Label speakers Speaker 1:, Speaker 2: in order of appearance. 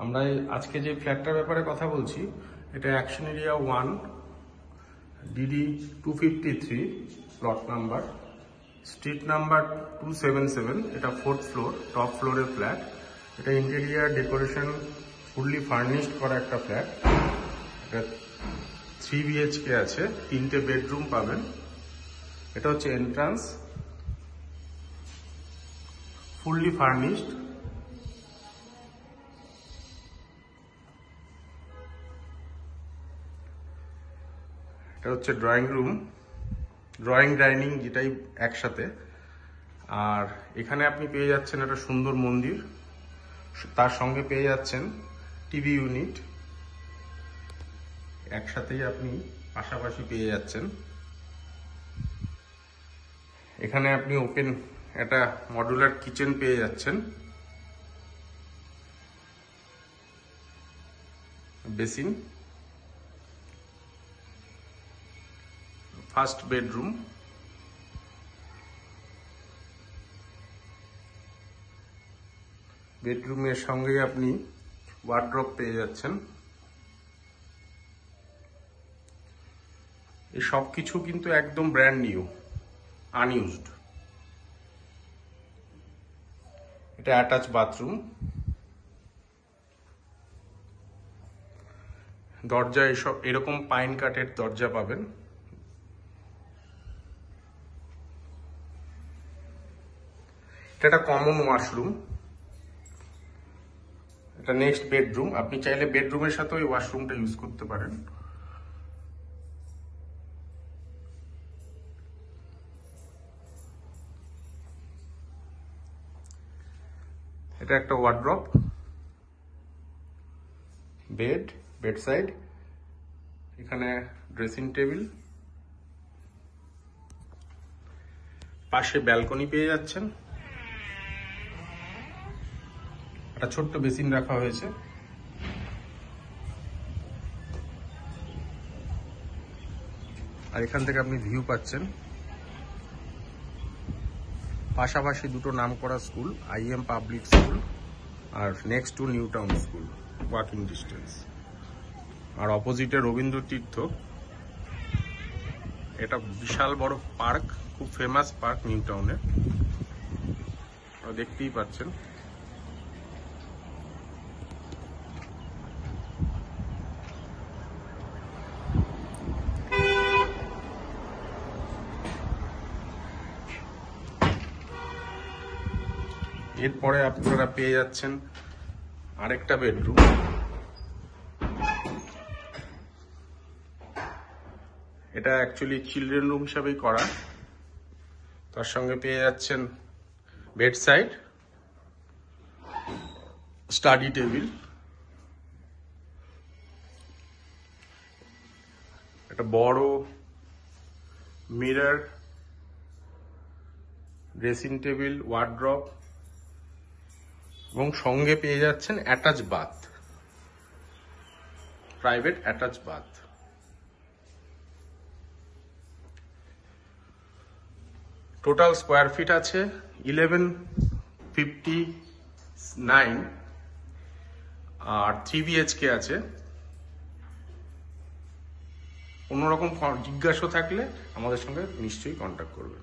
Speaker 1: আমরা আজকে যে ফ্ল্যাটটার ব্যাপারে কথা বলছি, এটা action area 1, DD 253, plot number, street number 277। এটা 4th ফ্লোর, টপ ফ্লোরের ফ্ল্যাট। এটা ইন্টেরিয়ার ডেকোরেশন ফুললি ফার্নিশড করা একটা ফ্ল্যাট। এটা 3 BHK আছে, 3টে বেডরুম পাবেন। এটা হচ্ছে এন্ট্রান্স, ফুললি ফার্নিশড। এটা হচ্ছে ড্রয়িং রুম, ড্রয়িং ডাইনিং যেটাই একসাথে। আর এখানে আপনি পেয়ে যাচ্ছেন একটা সুন্দর মন্দির, তার সঙ্গে পেয়ে যাচ্ছেন টিভি ইউনিট, একসাথেই আপনি পাশাপাশি পেয়ে যাচ্ছেন। এখানে আপনি ওপেন একটা মডুলার কিচেন পেয়ে যাচ্ছেন, বেসিন, ফার্স্ট বেডরুম। বেডরুমের সঙ্গে আপনি ওয়ার্ড্রপ পেয়ে যাচ্ছেন। এই সব কিছু কিন্তু একদম ব্র্যান্ড নিউ, আনইউজড। এটা অ্যাটাচ বাথরুম। দরজা এরকম পাইন কাঠের দরজা পাবেন। এটা একটা কমন ওয়াশরুম। এটা নেক্সট বেডরুম। আপনি চাইলে বেডরুমের সাথে ওই ওয়াশরুমটা ইউজ করতে পারেন। এটা একটা ওয়ার্ড্রপ, বেড, বেডসাইড, এখানে ড্রেসিং টেবিল, পাশে ব্যালকনি পেয়ে যাচ্ছেন। একটা ছোট্ট বেসিন রাখা হয়েছে। আর এখান থেকে আপনি ভিউ পাচ্ছেন। পাশাপাশি দুটো নামকরা স্কুল, IM পাবলিক স্কুল আর next to New Town school, walking distance. আর অপোজিটে রবীন্দ্র তীর্থ। এটা বিশাল বড় পার্ক, খুব ফেমাস পার্ক নিউ টাউনে, দেখতেই পাচ্ছেন। এরপরে আপনারা পেয়ে যাচ্ছেন আরেকটা বেডরুম। এটা অ্যাকচুয়ালি চিলড্রেন রুম হিসাবেই করা। তার সঙ্গে পেয়ে যাচ্ছেন বেড সাইড, স্টাডি টেবিল, একটা বড় মিরর, ড্রেসিং টেবিল, ওয়ার্ড্রপ এবং সঙ্গে পেয়ে যাচ্ছেন attach bath, private attach bath. Total square feet আছে 1159 আর 3 BHK আছে। কোনোরকম জিজ্ঞাসা থাকলে আমাদের সঙ্গে নিশ্চয়ই কন্ট্যাক্ট করবেন।